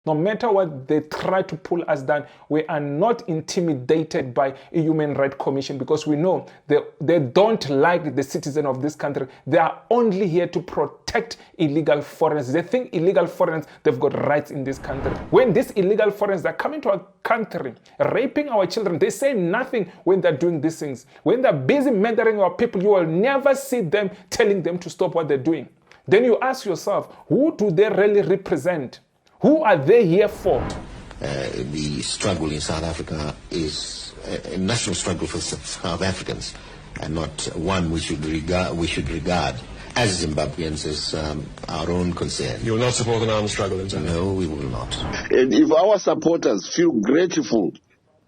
No matter what they try to pull us down, we are not intimidated by a Human Rights Commission because we know they don't like the citizen of this country. They are only here to protect illegal foreigners. They think illegal foreigners, they've got rights in this country. When these illegal foreigners are coming to our country, raping our children, they say nothing when they're doing these things. When they're busy murdering our people, you will never see them telling them to stop what they're doing. Then you ask yourself, who do they really represent? Who are they here for? The struggle in South Africa is a national struggle for South Africans, and not one we should regard as Zimbabweans as our own concern. You will not support an armed struggle in Zimbabwe? No, we will not. And if our supporters feel grateful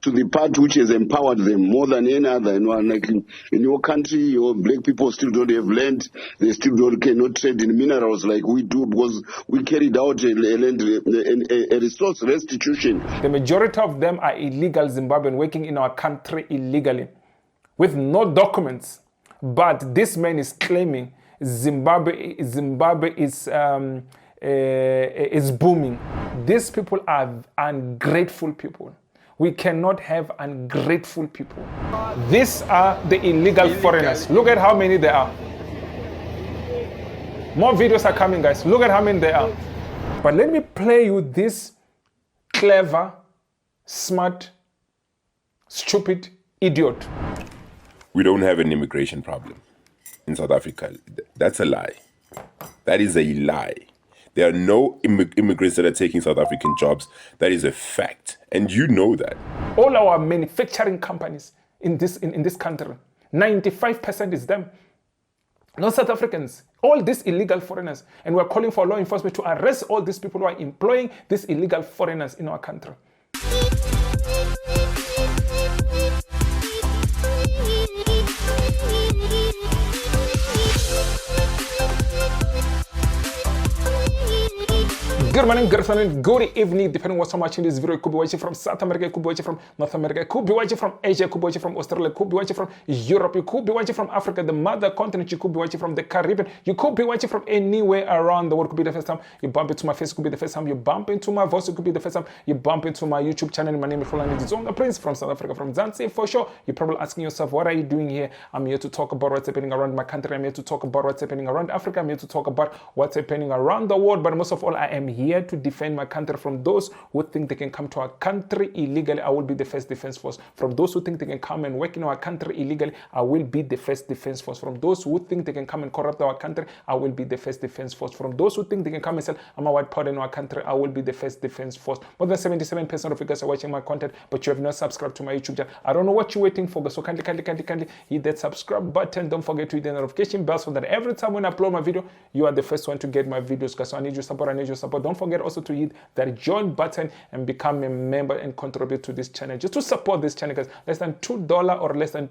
to the party which has empowered them more than any other, like in your country, your black people still don't have land. They still cannot trade in minerals like we do because we carried out a resource restitution. The majority of them are illegal Zimbabwean working in our country illegally with no documents. But this man is claiming Zimbabwe is booming. These people are ungrateful people. We cannot have ungrateful people. These are the illegal foreigners. Look at how many there are. More videos are coming, guys. Look at how many there are. But let me play you this clever, smart, stupid idiot. We don't have an immigration problem in South Africa. That's a lie. That is a lie. There are no immigrants that are taking South African jobs. That is a fact. And you know that. All our manufacturing companies in this country, 95% is them. Not South Africans. All these illegal foreigners. And we're calling for law enforcement to arrest all these people who are employing these illegal foreigners in our country. Good morning, good afternoon, good evening, depending on what I'm watching this video. You could be watching from South America, you could be watching from North America, you could be watching from Asia, you could be watching from Australia, you could be watching from Europe, you could be watching from Africa, the mother continent, you could be watching from the Caribbean, you could be watching from anywhere around the world. It could be the first time you bump into my face, it could be the first time you bump into my voice, it could be the first time you bump into my YouTube channel. My name is Hlulani, the Tsonga Prince from South Africa, from Zanzibar for sure. You're probably asking yourself, what are you doing here? I'm here to talk about what's happening around my country, I'm here to talk about what's happening around Africa, I'm here to talk about what's happening around the world, but most of all, I am here to defend my country from those who think they can come to our country illegally. I will be the first defense force. From those who think they can come and work in our country illegally, I will be the first defense force. From those who think they can come and corrupt our country, I will be the first defense force. From those who think they can come and sell white powder in our country, I will be the first defense force. More than 77% of you guys are watching my content, but you have not subscribed to my YouTube channel. I don't know what you're waiting for, so kindly hit that subscribe button. Don't forget to hit the notification bell so that every time when I upload my video, you are the first one to get my videos, guys. So I need your support. Don't forget also to hit that join button and become a member and contribute to this channel. Just to support this channel, guys, less than $2 or less than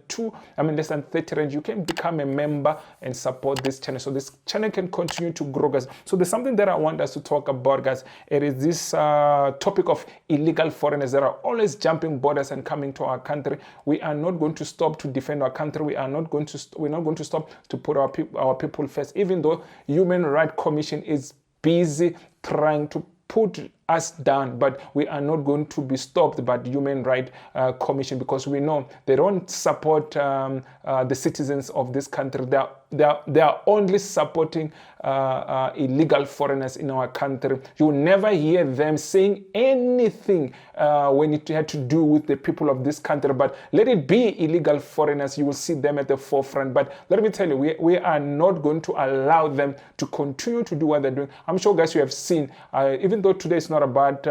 30 rand, you can become a member and support this channel so this channel can continue to grow, guys. So there's something that I want us to talk about, guys. It is this topic of illegal foreigners that are always jumping borders and coming to our country. We are not going to stop to defend our country. We're not going to stop to put our people first, even though Human Rights Commission is busy trying to put us down, but we are not going to be stopped by the Human Rights Commission because we know they don't support the citizens of this country. They are only supporting illegal foreigners in our country. You will never hear them saying anything when it had to do with the people of this country, but let it be illegal foreigners, you will see them at the forefront. But let me tell you, we are not going to allow them to continue to do what they're doing. I'm sure, guys, you have seen, even though today is not about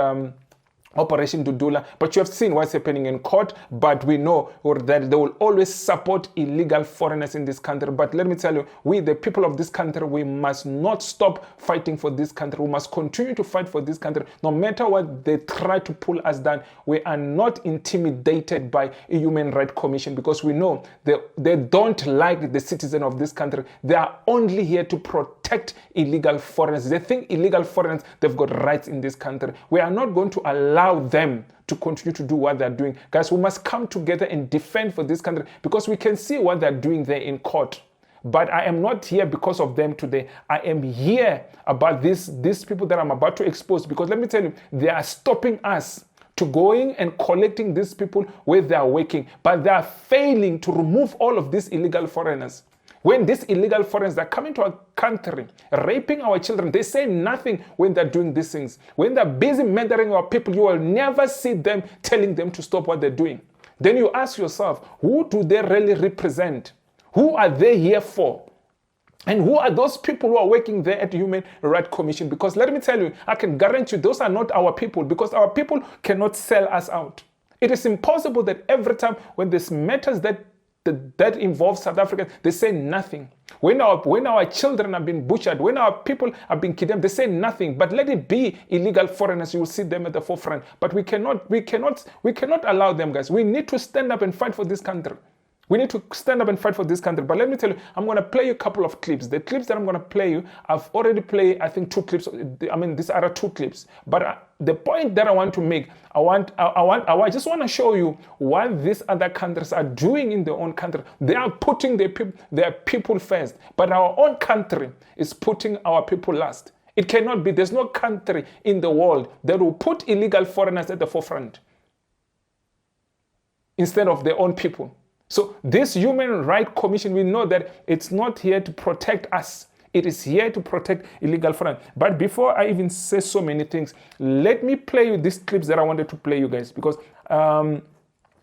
Operation Dudula, but you have seen what's happening in court, but we know that they will always support illegal foreigners in this country. But let me tell you, we, the people of this country, we must not stop fighting for this country. We must continue to fight for this country. No matter what they try to pull us down, we are not intimidated by a Human Rights Commission because we know they don't like the citizen of this country. They are only here to protect illegal foreigners. They think illegal foreigners, they've got rights in this country. We are not going to allow them to continue to do what they're doing. Guys, we must come together and defend for this country because we can see what they're doing there in court. But I am not here because of them today. I am here about these people that I'm about to expose, because let me tell you, they are stopping us to going and collecting these people where they are working, but they are failing to remove all of these illegal foreigners. When these illegal foreigners are coming to our country, raping our children, they say nothing when they're doing these things. When they're busy murdering our people, you will never see them telling them to stop what they're doing. Then you ask yourself, who do they really represent? Who are they here for? And who are those people who are working there at the Human Rights Commission? Because let me tell you, I can guarantee you, those are not our people, because our people cannot sell us out. It is impossible that every time when there's matters that involves South Africans, they say nothing. When our children have been butchered, when our people have been kidnapped, they say nothing. But let it be illegal foreigners, you will see them at the forefront. But we cannot allow them, guys. We need to stand up and fight for this country. We need to stand up and fight for this country. But let me tell you, I'm going to play you a couple of clips. The clips that I'm going to play you, I've already played, I think, 2 clips. I mean, these are 2 clips. But the point that I want to make, I just want to show you what these other countries are doing in their own country. They are putting their people first. But our own country is putting our people last. It cannot be. There's no country in the world that will put illegal foreigners at the forefront instead of their own people. So this Human Rights Commission, we know that it's not here to protect us. It is here to protect illegal foreigners. But before I even say so many things, let me play you these clips that I wanted to play you guys, because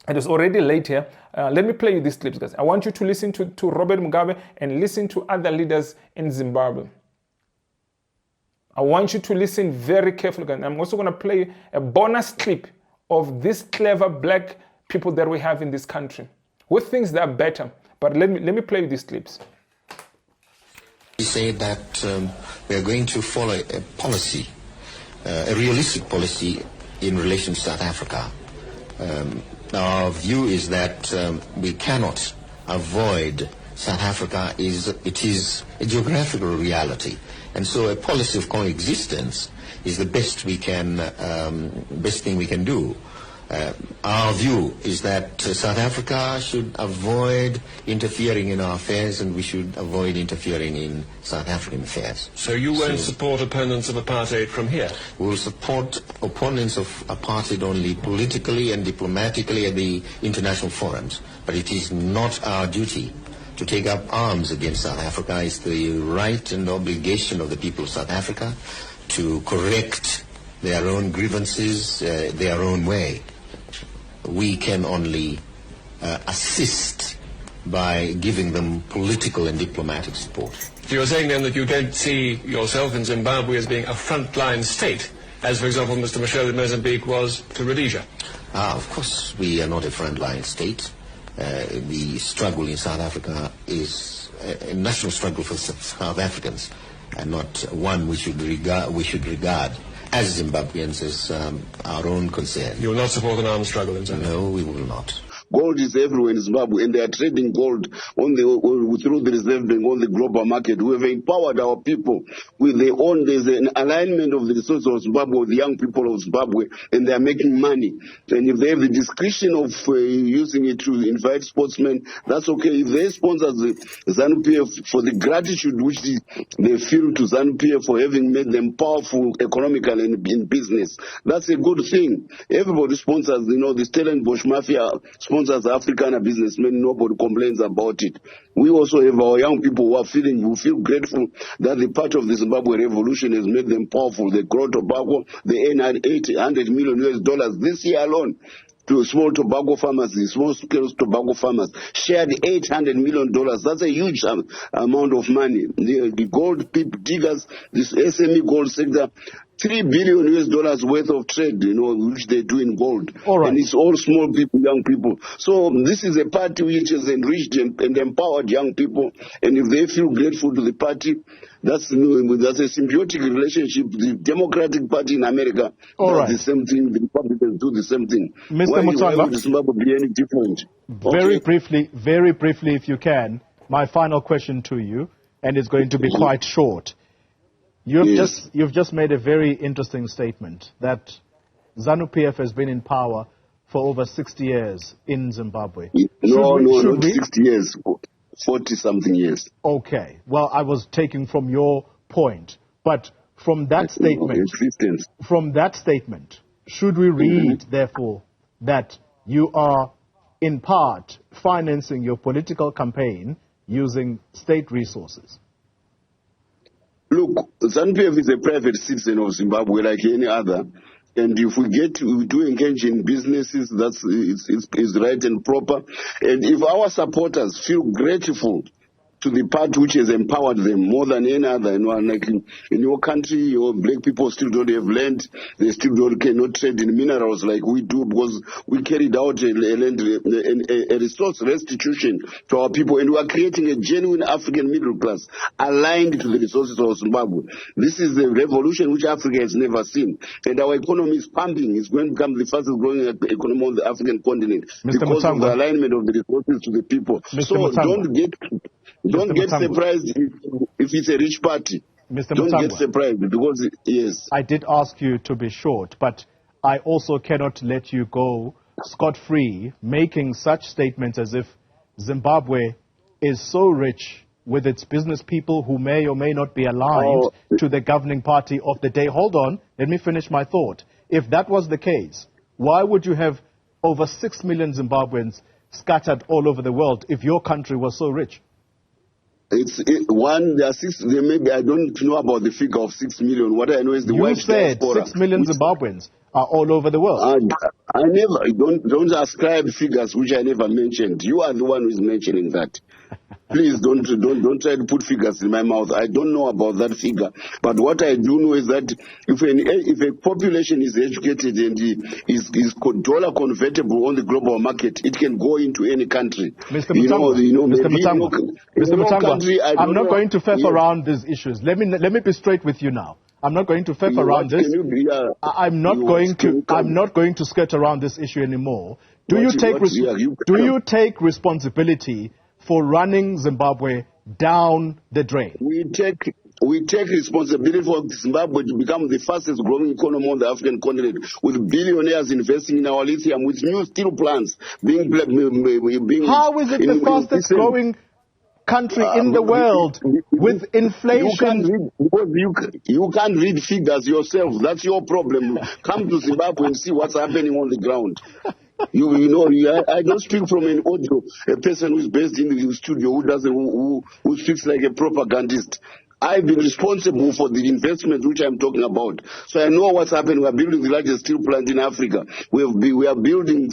it is already late here. Let me play you these clips, guys. I want you to listen to Robert Mugabe and listen to other leaders in Zimbabwe. I want you to listen very carefully, guys. I'm also going to play a bonus clip of these clever black people that we have in this country, who thinks they're better. But let me play you these clips. We say that we are going to follow a policy, a realistic policy in relation to South Africa. Our view is that we cannot avoid South Africa. It is a geographical reality, and so a policy of coexistence is the best thing we can do. Our view is that South Africa should avoid interfering in our affairs, and we should avoid interfering in South African affairs. So you won't support opponents of apartheid from here? We will support opponents of apartheid only politically and diplomatically at the international forums. But it is not our duty to take up arms against South Africa. It's the right and obligation of the people of South Africa to correct their own grievances their own way. We can only assist by giving them political and diplomatic support. So you're saying then that you don't see yourself in Zimbabwe as being a frontline state, as for example Mr. Michel in Mozambique was to Rhodesia? Of course we are not a frontline state. The struggle in South Africa is a national struggle for South Africans, and not one we should regard as Zimbabweans as our own concern. You will not support an armed struggle in Zimbabwe? No, we will not. Gold is everywhere in Zimbabwe, and they are trading gold through the Reserve Bank on the global market. We have empowered our people with their own. There's an alignment of the resources of Zimbabwe with the young people of Zimbabwe, and they are making money. And if they have the discretion of using it to invite sportsmen, that's okay. If they sponsor the ZANU-PF for the gratitude which they feel to ZANU-PF for having made them powerful economically in business, that's a good thing. Everybody sponsors, the Stellenbosch Mafia sponsors Afrikaner businessmen. Nobody complains about it. We also have our young people who feel grateful that the part of the Zimbabwe revolution has made them powerful. They grow tobacco, they earn $800 million this year alone. To small tobacco farmers, the small-scale tobacco farmers shared $800 million. That's a huge amount of money. The gold diggers, this SME gold sector, $3 billion worth of trade, which they do in gold. All right. And it's all small people, young people. So this is a party which has enriched and empowered young people. And if they feel grateful to the party, that's a symbiotic relationship. The Democratic Party in America does the same thing. The Republicans do the same thing. Mr. Mutsanga, why would Zimbabwe be any different? Very briefly, if you can, my final question to you, and it's going to be quite short. You've just made a very interesting statement that ZANU-PF has been in power for over 60 years in Zimbabwe. No, not 60 years. 40-something years. Okay. Well, I was taking from your point, but from that statement, should we read, therefore, that you are in part financing your political campaign using state resources? Look, ZANU-PF is a private citizen of Zimbabwe like any other. And if we do engage in businesses, it's right and proper. And if our supporters feel grateful to the party which has empowered them more than any other, like in your country, your black people still don't have land. They still cannot trade in minerals like we do, because we carried out a resource restitution to our people, and we are creating a genuine African middle class aligned to the resources of Zimbabwe. This is the revolution which Africa has never seen, and our economy is pumping. It's going to become the fastest growing economy on the African continent because of the alignment of the resources to the people. So don't get surprised if it's a rich party. Mr. Don't Mutangwa, get surprised because, yes. I did ask you to be short, but I also cannot let you go scot-free making such statements as if Zimbabwe is so rich with its business people who may or may not be aligned to the governing party of the day. Hold on, let me finish my thought. If that was the case, why would you have over 6 million Zimbabweans scattered all over the world if your country was so rich? There are six. There may be. I don't know about the figure of 6 million. What I know is the you said diaspora. 6 million Zimbabweans are all over the world. I never don't ascribe figures which I never mentioned. You are the one who is mentioning that. Please don't try to put figures in my mouth. I don't know about that figure. But what I do know is that if a population is educated and is dollar convertible on the global market, it can go into any country. Mr. Mutangwa, I'm not going to faff around these issues. Let me be straight with you now. I'm not going to faff around this. I'm not going to skirt around this issue anymore. Do you take responsibility for running Zimbabwe down the drain? We take responsibility for Zimbabwe to become the fastest growing economy on the African continent, with billionaires investing in our lithium, with new steel plants being. How is it the fastest growing country in the world with inflation? You can't read figures yourself. That's your problem. Come to Zimbabwe and see what's happening on the ground. I don't speak from an audio, a person who's based in the studio who speaks like a propagandist. I've been responsible for the investment which I'm talking about. So I know what's happening. We are building the largest steel plant in Africa. We are building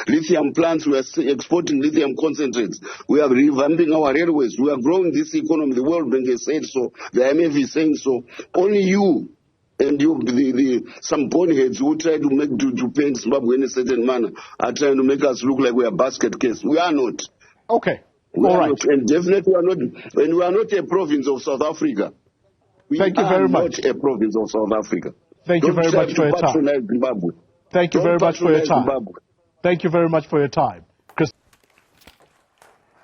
lithium plants. We are exporting lithium concentrates. We are revamping our railways. We are growing this economy. The World Bank has said so. The IMF is saying so. Only you and some boneheads who try to paint Zimbabwe in a certain manner are trying to make us look like we are basket case. We are not. Okay. All right. And definitely we are not. And we are not a province of South Africa. Thank you very much. Not a province of South Africa. Thank you very much for your time. Thank you very much for your time. Thank you very much for your time.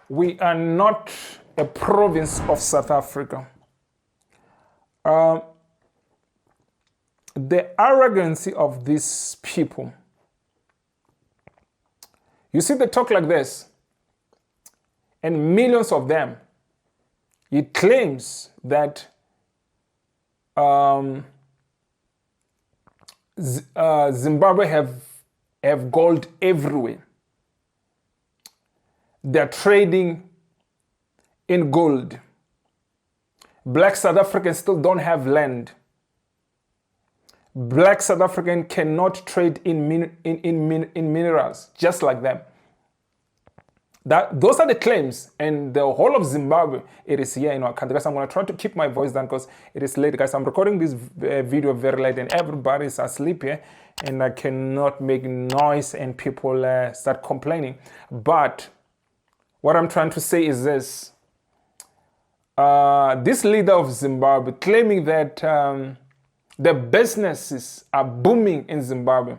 We are not a province of South Africa. The arrogancy of these people. You see, they talk like this, and millions of them. It claims that Zimbabwe have gold everywhere. They're trading in gold. Black South Africans still don't have land. Black South African cannot trade in minerals, just like them. Those are the claims, and the whole of Zimbabwe, it is here in our country. Guys, I'm going to try to keep my voice down because it is late. Guys, I'm recording this video very late, and everybody is asleep here, and I cannot make noise, and people start complaining. But what I'm trying to say is this. This leader of Zimbabwe claiming that the businesses are booming in Zimbabwe,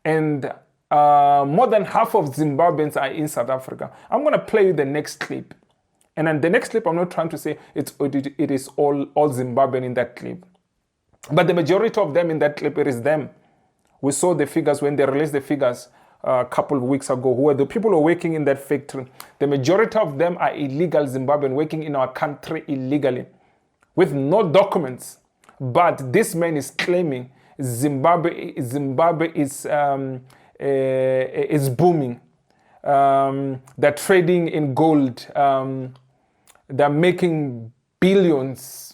and more than half of Zimbabweans are in South Africa. I'm going to play you the next clip. And then the next clip, I'm not trying to say it is all Zimbabwean in that clip. But the majority of them in that clip, it is them. We saw the figures when they released the figures a couple of weeks ago, who were the people who are working in that factory. The majority of them are illegal Zimbabwean working in our country illegally with no documents. But this man is claiming Zimbabwe is booming. They're trading in gold. They're making billions.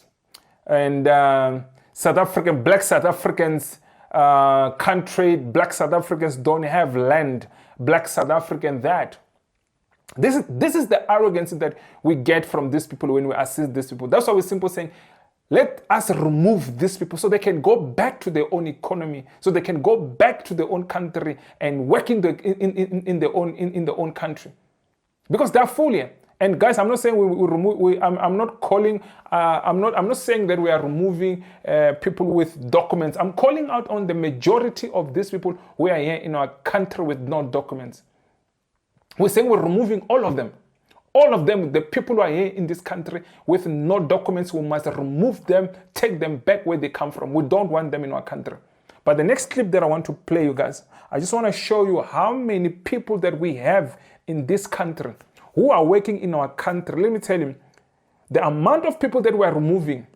And black South Africans can't trade. Black South Africans don't have land. Black South African that. This is the arrogance that we get from these people when we assist these people. That's why we're simply saying, let us remove these people so they can go back to their own economy, so they can go back to their own country and work in their own country, because they're full here. And guys, I'm not saying we remove. I'm not calling. I'm not saying that we are removing people with documents. I'm calling out on the majority of these people who are here in our country with no documents. We're saying we're removing all of them. All of them, the people who are here in this country with no documents, we must remove them, take them back where they come from. We don't want them in our country. But the next clip that I want to play you guys, I just want to show you how many people that we have in this country who are working in our country. Let me tell you, the amount of people that we are removing,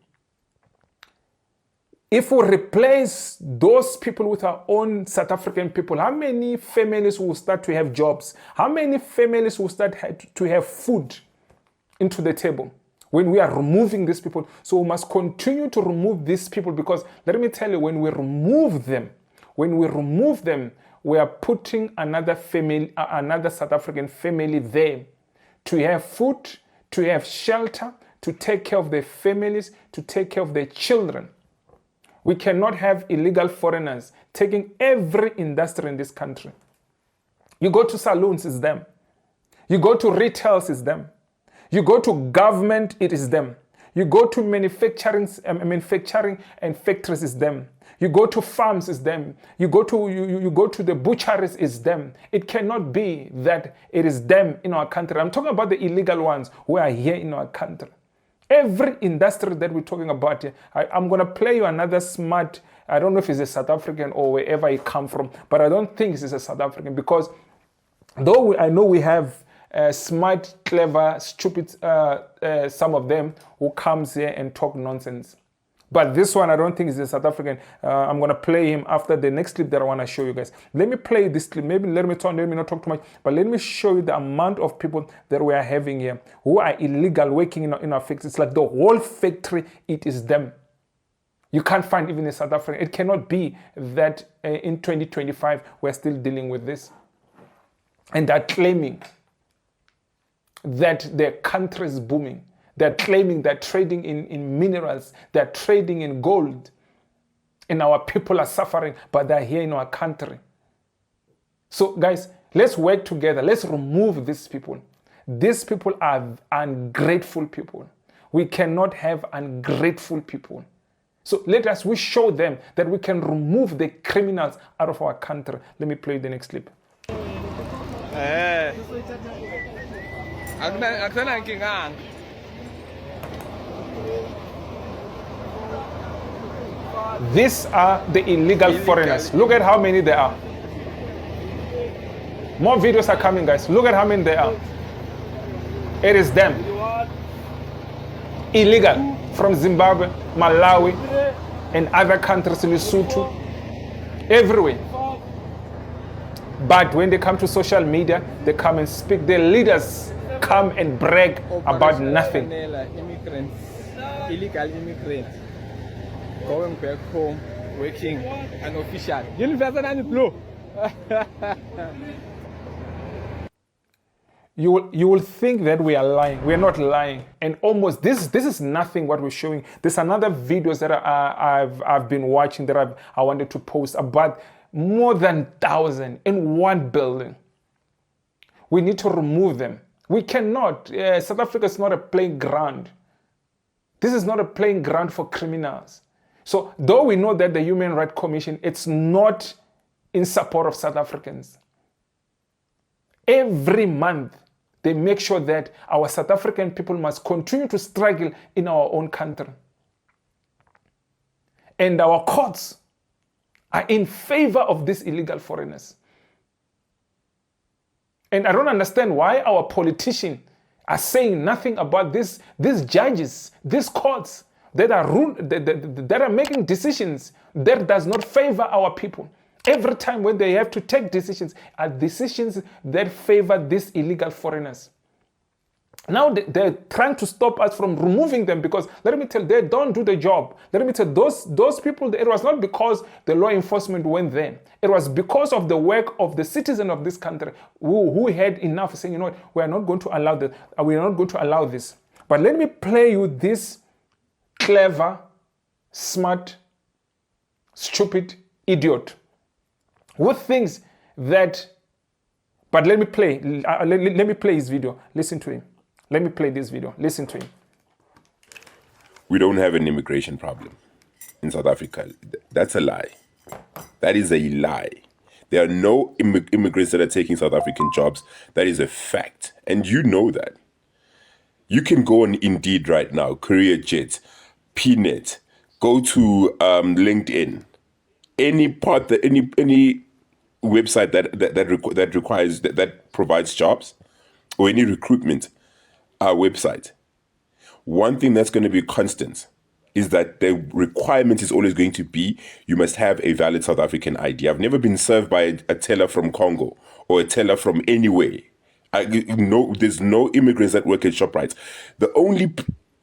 if we replace those people with our own South African people, how many families will start to have jobs? How many families will start to have food into the table when we are removing these people? So we must continue to remove these people, because let me tell you, when we remove them, we are putting another family, another South African family there to have food, to have shelter, to take care of their families, to take care of their children. We cannot have illegal foreigners taking every industry in this country. You go to saloons, it's them. You go to retails, it's them. You go to government, it is them. You go to manufacturing and factories, it's them. You go to farms, it's them. You go to the butcheries, it's them. It cannot be that it is them in our country. I'm talking about the illegal ones who are here in our country. Every industry that we're talking about here, I'm going to play you another smart, I don't know if it's a South African or wherever it come from, but I don't think it's a South African, because though I know we have smart, clever, stupid, some of them who comes here and talk nonsense. But this one, I don't think is a South African. I'm going to play him after the next clip that I want to show you guys. Let me play this clip. Maybe let me not talk too much, but let me show you the amount of people that we are having here who are illegal working in our factories. It's like the whole factory, it is them. You can't find even a South African. It cannot be that in 2025, we're still dealing with this. And they're claiming that their country is booming. They're claiming they're trading in minerals. They're trading in gold. And our people are suffering, but they're here in our country. So guys, let's work together. Let's remove these people. These people are ungrateful people. We cannot have ungrateful people. So we show them that we can remove the criminals out of our country. Let me play the next clip. These are the illegal foreigners. Look at how many there are. More videos are coming, guys. Look at how many there are. It is them. Illegal from Zimbabwe, Malawi, and other countries, Lesotho, everywhere. But when they come to social media, they come and speak. Their leaders come and brag about nothing. Immigrants, illegal immigrants, going back home, working unofficial. You will think that we are lying. We are not lying. And almost this is nothing what we're showing. There's another videos that I've been watching that I wanted to post about more than 1,000 in one building. We need to remove them. We cannot. South Africa is not a playing ground. This is not a playing ground for criminals. So though we know that the Human Rights Commission, it's not in support of South Africans. Every month, they make sure that our South African people must continue to struggle in our own country. And our courts are in favor of these illegal foreigners. And I don't understand why our politicians are saying nothing about these judges, these courts that are making decisions that does not favor our people. Every time when they have to take decisions, are decisions that favor these illegal foreigners. Now they're trying to stop us from removing them because, let me tell you, they don't do the job. Let me tell you, those people, it was not because the law enforcement went there. It was because of the work of the citizens of this country who had enough, saying, you know what, we are not going to allow this. We are not going to allow this. But let me play you this clever, smart, stupid idiot who thinks that. But let me play his video. Listen to him. Let me play this video. Listen to him. We don't have an immigration problem in South Africa. That's a lie. That is a lie. There are no immigrants that are taking South African jobs. That is a fact. And you know that. You can go on Indeed right now, CareerJet, PNet, go to LinkedIn, any website that provides jobs, or any recruitment website. One thing that's going to be constant is that the requirement is always going to be you must have a valid South African ID. I've never been served by a teller from Congo or a teller from anywhere. There's no immigrants that work at ShopRite. The only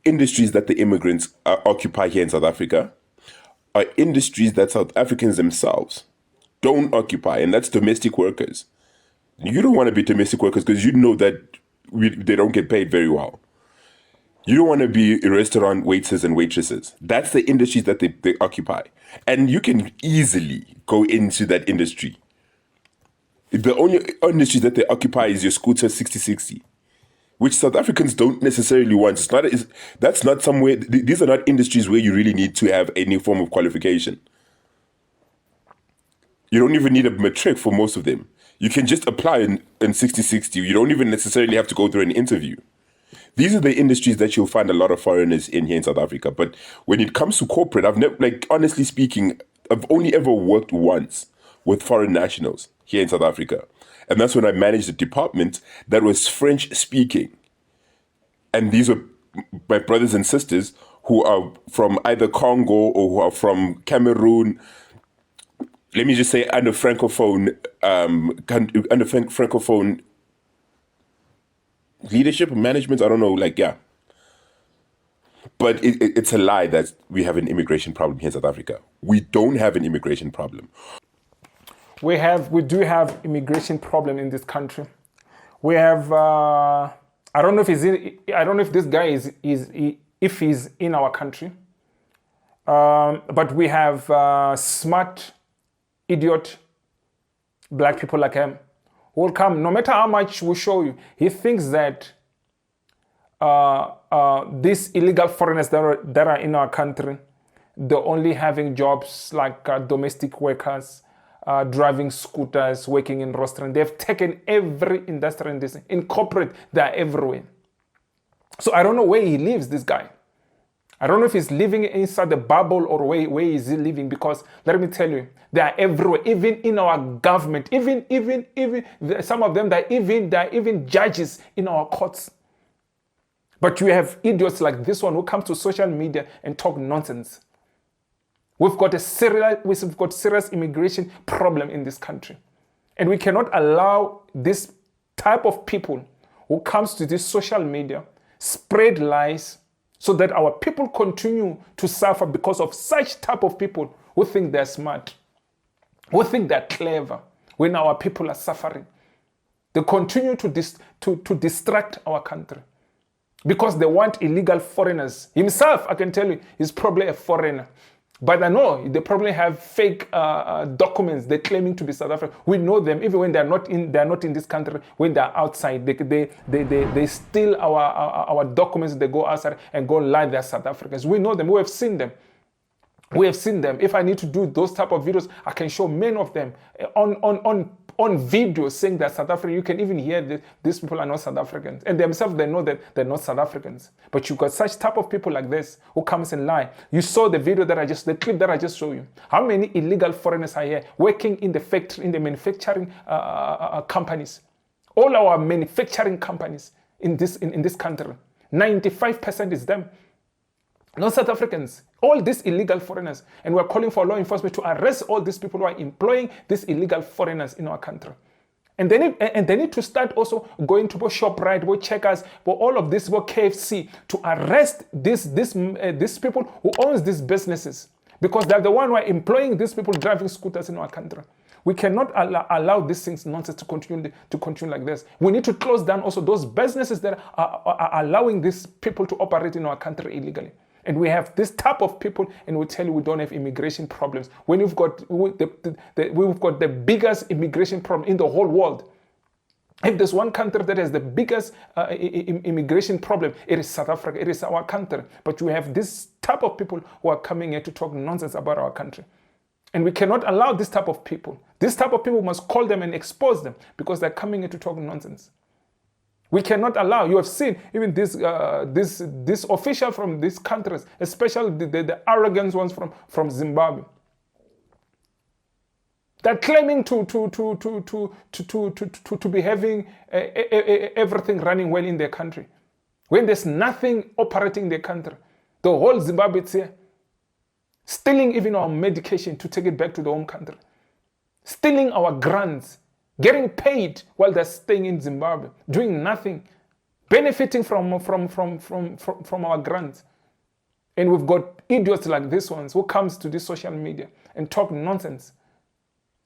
industries that the immigrants occupy here in South Africa are industries that South Africans themselves don't occupy, and that's domestic workers. You don't want to be domestic workers because you know that they don't get paid very well. You don't want to be restaurant waiters and waitresses. That's the industries that they occupy. And you can easily go into that industry. The only industry that they occupy is your scooter 6060, which South Africans don't necessarily want. That's not somewhere, these are not industries where you really need to have any form of qualification. You don't even need a matric for most of them. You can just apply in 6060. You don't even necessarily have to go through an interview. These are the industries that you'll find a lot of foreigners in here in South Africa. But when it comes to corporate, honestly speaking, I've only ever worked once with foreign nationals here in South Africa. And that's when I managed a department that was French speaking. And these were my brothers and sisters who are from either Congo or who are from Cameroon. Let me just say under Francophone leadership and management. I don't know, But it's a lie that we have an immigration problem here in South Africa. We don't have an immigration problem. We do have immigration problem in this country. We have I don't know if this guy if he's in our country. But we have smart idiot black people like him who will come, no matter how much we show you. He thinks that these illegal foreigners that are in our country, they're only having jobs like domestic workers, driving scooters, working in restaurants. They've taken every industry in corporate. They're everywhere. So I don't know where he lives, this guy. I don't know if he's living inside the bubble or where is he living, because let me tell you, they are everywhere, even in our government, even some of them, they're even judges in our courts. But you have idiots like this one who comes to social media and talk nonsense. We've got serious immigration problem in this country. And we cannot allow this type of people who comes to this social media spread lies so that our people continue to suffer because of such type of people who think they're smart, who think they're clever when our people are suffering. They continue to distract our country because they want illegal foreigners. Himself, I can tell you, is probably a foreigner. But I know they probably have fake documents. They're claiming to be South African. We know them even when they're not in this country. When they're outside, they steal our documents. They go outside and go lie they're South Africans. We know them. We have seen them. If I need to do those type of videos, I can show many of them on video saying that South African. You can even hear these people are not South Africans, and themselves they know that they're not South Africans. But you got such type of people like this who comes and lie. You saw the clip that I just showed you. How many illegal foreigners are here working in the factory, in the manufacturing companies? All our manufacturing companies in this country, 95% is them. Not South Africans, all these illegal foreigners. And we're calling for law enforcement to arrest all these people who are employing these illegal foreigners in our country. And they need to start also going to ShopRite, Checkers, all of this, KFC, to arrest these people who owns these businesses, because they're the one who are employing these people driving scooters in our country. We cannot allow these things nonsense to continue like this. We need to close down also those businesses that are allowing these people to operate in our country illegally. And we have this type of people, and we tell you we don't have immigration problems. When we've got the biggest immigration problem in the whole world. If there's one country that has the biggest immigration problem, it is South Africa. It is our country. But we have this type of people who are coming here to talk nonsense about our country. And we cannot allow this type of people. This type of people must call them and expose them, because they're coming here to talk nonsense. We cannot allow. You have seen even this official from these countries, especially the arrogant ones from Zimbabwe. They're claiming to be having everything running well in their country, when there's nothing operating in their country. The whole Zimbabwe is here, stealing even our medication to take it back to the home country, stealing our grants, getting paid while they're staying in Zimbabwe, doing nothing, benefiting from our grants. And we've got idiots like these ones who comes to this social media and talk nonsense.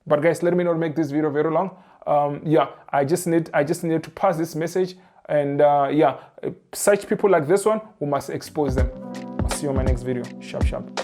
But guys, let me not make this video very long. I just need to pass this message. And such people like this one, we must expose them. I'll see you on my next video. Sharp.